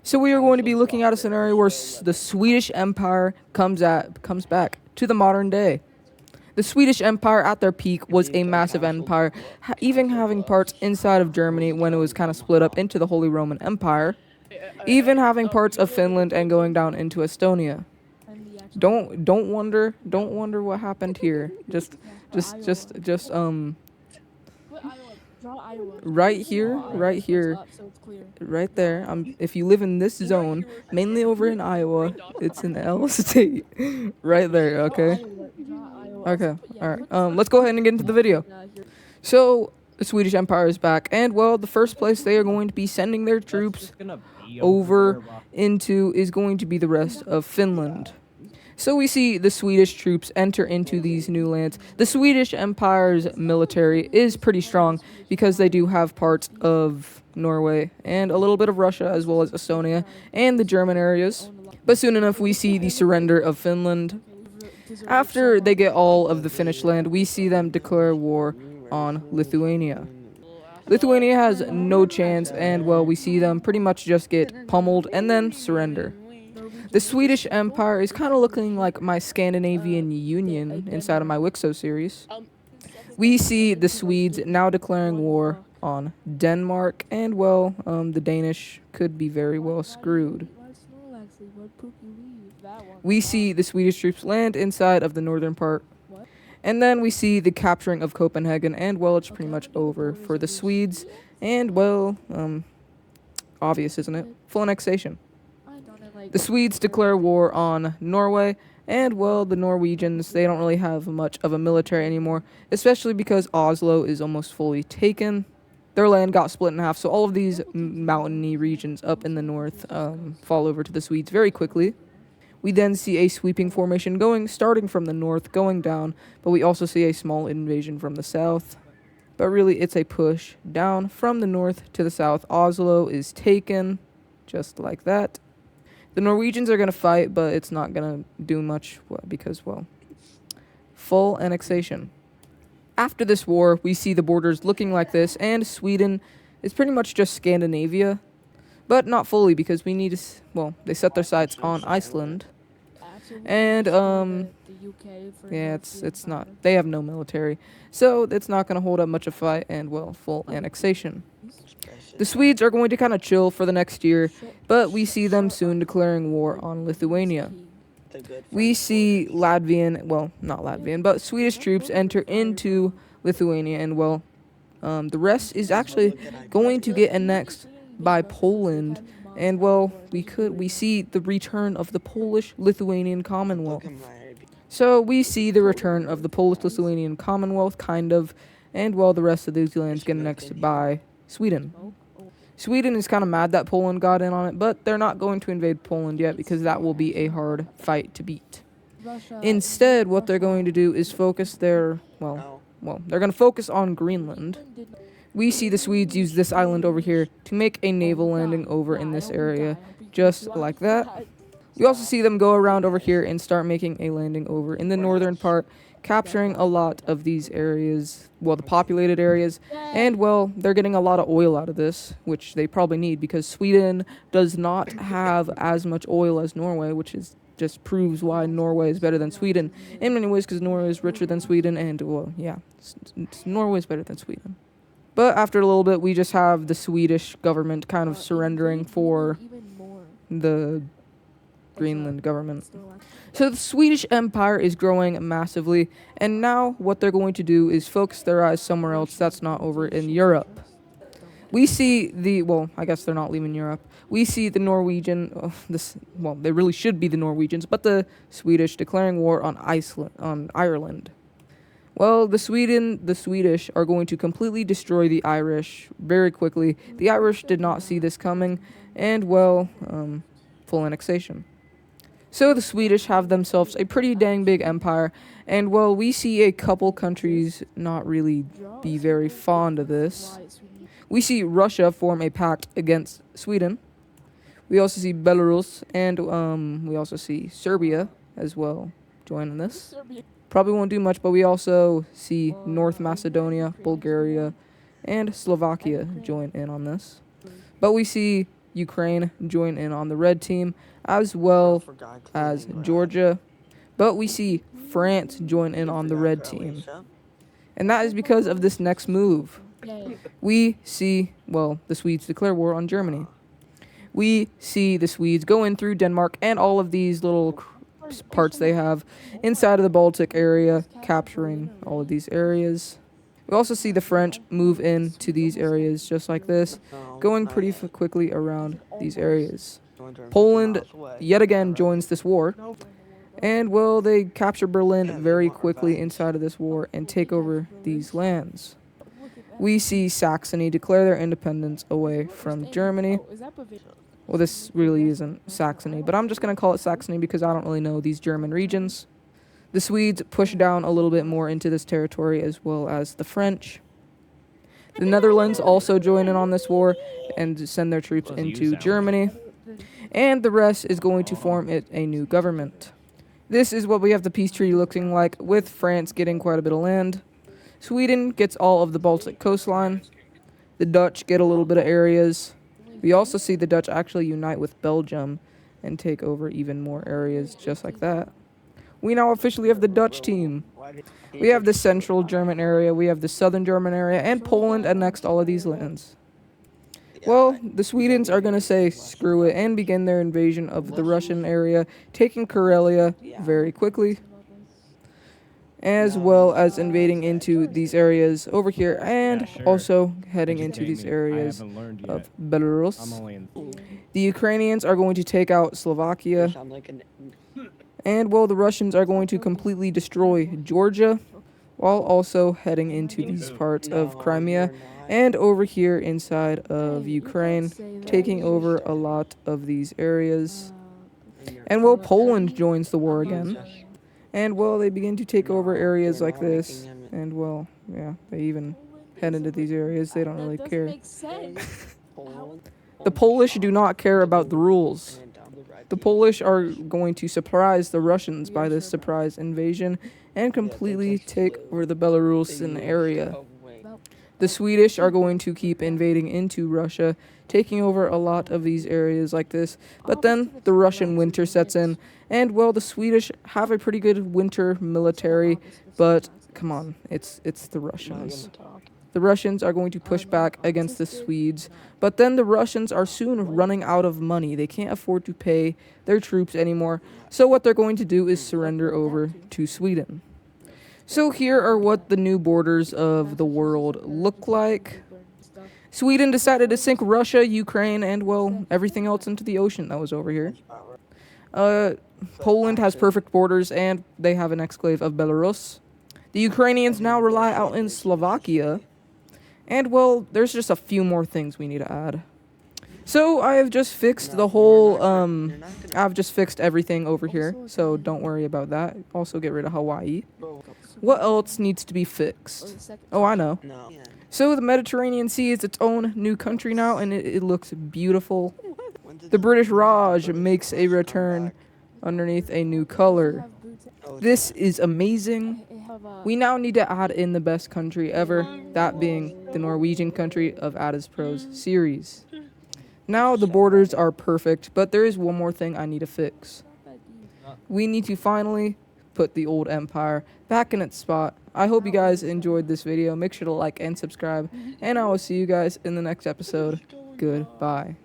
So we are going to be looking at a scenario where the Swedish Empire comes back to the modern day. The Swedish Empire at their peak was a massive empire, even having parts inside of Germany when it was kind of split up into the Holy Roman Empire, even having parts of Finland and going down into Estonia. Don't wonder what happened here. Just right here, right there. If you live in this zone, mainly over in Iowa, it's in L state, right there. Okay. Okay. All right. Let's go ahead and get into the video. So the Swedish Empire is back, and well, the first place they are going to be sending their troops over into is going to be the rest of Finland. So we see the Swedish troops enter into these new lands. The Swedish Empire's military is pretty strong because they do have parts of Norway and a little bit of Russia as well as Estonia and the German areas. But soon enough we see the surrender of Finland. After they get all of the Finnish land, we see them declare war on Lithuania. Lithuania has no chance, and well, we see them pretty much just get pummeled and then surrender. The Swedish Empire is kind of looking like my Scandinavian Union inside of my Wixo series. We see the Swedes now declaring war on Denmark, and well, the Danish could be very well screwed. We see the Swedish troops land inside of the northern part, and then we see the capturing of Copenhagen, and well, it's pretty much over for the Swedes, and well, obvious, isn't it? Full annexation. The Swedes declare war on Norway, and well, the Norwegians, they don't really have much of a military anymore, especially because Oslo is almost fully taken. Their land got split in half, so all of these mountainy regions up in the north fall over to the Swedes very quickly. We then see a sweeping formation starting from the north, going down, but we also see a small invasion from the south. But really, it's a push down from the north to the south. Oslo is taken, just like that. The Norwegians are going to fight, but it's not going to do much because, well, full annexation. After this war, we see the borders looking like this, and Sweden is pretty much just Scandinavia, but not fully because we need to, well, they set their sights on Iceland. And, yeah, it's not, they have no military, so it's not going to hold up much of a fight, and, well, full annexation. The Swedes are going to kind of chill for the next year, but we see them soon declaring war on Lithuania. We see not Latvian, but Swedish troops enter into Lithuania, and well, the rest is actually going to get annexed by Poland, and well, we see the return of the Polish-Lithuanian Commonwealth. So we see the return of the Polish-Lithuanian Commonwealth, kind of, and well, the rest of these lands get annexed by Sweden. Sweden is kind of mad that Poland got in on it, but they're not going to invade Poland yet because that will be a hard fight to beat. Instead, what they're going to do is focus they're going to focus on Greenland. We see the Swedes use this island over here to make a naval landing over in this area, just like that. We also see them go around over here and start making a landing over in the northern part, capturing a lot of these areas, well, the populated areas, and, well, they're getting a lot of oil out of this, which they probably need because Sweden does not have as much oil as Norway, which is just proves why Norway is better than Sweden in many ways because Norway is richer than Sweden, and, well, yeah, Norway is better than Sweden. But after a little bit, we just have the Swedish government kind of surrendering for the Greenland government. So the Swedish Empire is growing massively, and now what they're going to do is focus their eyes somewhere else that's not over in Europe. We see I guess they're not leaving Europe. We see the Norwegian, they really should be the Norwegians, but the Swedish declaring war on Ireland. Well, the Swedish are going to completely destroy the Irish very quickly. The Irish did not see this coming, and, well, full annexation. So the Swedish have themselves a pretty dang big empire, and, well, we see a couple countries not really be very fond of this. We see Russia form a pact against Sweden. We also see Belarus, and we also see Serbia as well joining this. Probably won't do much, but we also see North Macedonia, Bulgaria, and Slovakia join in on this. But we see Ukraine join in on the red team, as well as Georgia. But we see France join in on the red team. And that is because of this next move. We see, well, the Swedes declare war on Germany. We see the Swedes go in through Denmark and all of these little parts they have inside of the Baltic area, capturing all of these areas. We also see the French move into these areas just like this, going pretty quickly around these areas. Poland yet again joins this war, and well, they capture Berlin very quickly inside of this war and take over these lands. We see Saxony declare their independence away from Germany. Well, this really isn't Saxony, but I'm just going to call it Saxony because I don't really know these German regions. The Swedes push down a little bit more into this territory, as well as the French. The Netherlands also join in on this war and send their troops into Germany. And the rest is going to form a new government. This is what we have the peace treaty looking like, with France getting quite a bit of land. Sweden gets all of the Baltic coastline. The Dutch get a little bit of areas. We also see the Dutch actually unite with Belgium and take over even more areas just like that. We now officially have the Dutch team. We have the central German area, we have the southern German area, and Poland annexed all of these lands. Well, the Swedes are going to say screw it and begin their invasion of the Russian area, taking Karelia very quickly, as well as invading into these areas over here, and also heading into these areas of Belarus. The Ukrainians are going to take out Slovakia, and well, the Russians are going to completely destroy Georgia, while also heading into these parts of Crimea, and over here inside of Ukraine, taking over a lot of these areas. And well, Poland joins the war again. And well, they begin to take over areas like this. And well, yeah, they even head into these areas. They don't really care. The Polish do not care about the rules. The Polish are going to surprise the Russians by this surprise invasion and completely take over the Belarusian area. The Swedish are going to keep invading into Russia, taking over a lot of these areas like this. But then the Russian winter sets in, and well, the Swedish have a pretty good winter military, but come on, it's the Russians. The Russians are going to push back against the Swedes, but then the Russians are soon running out of money. They can't afford to pay their troops anymore, so what they're going to do is surrender over to Sweden. So here are what the new borders of the world look like. Sweden decided to sink Russia, Ukraine, and, well, everything else into the ocean that was over here. Poland has perfect borders, and they have an exclave of Belarus. The Ukrainians now rely out in Slovakia. And, well, there's just a few more things we need to add. So, I have just fixed the whole, I've just fixed everything over here, so don't worry about that. Also get rid of Hawaii. What else needs to be fixed? Oh, I know. So, the Mediterranean Sea is its own new country now, and it looks beautiful. The British Raj makes a return underneath a new color. This is amazing. We now need to add in the best country ever, that being the Norwegian country of Ada's Pros series. Now the borders are perfect, but there is one more thing I need to fix. We need to finally put the old empire back in its spot. I hope you guys enjoyed this video. Make sure to like and subscribe, and I will see you guys in the next episode. Goodbye.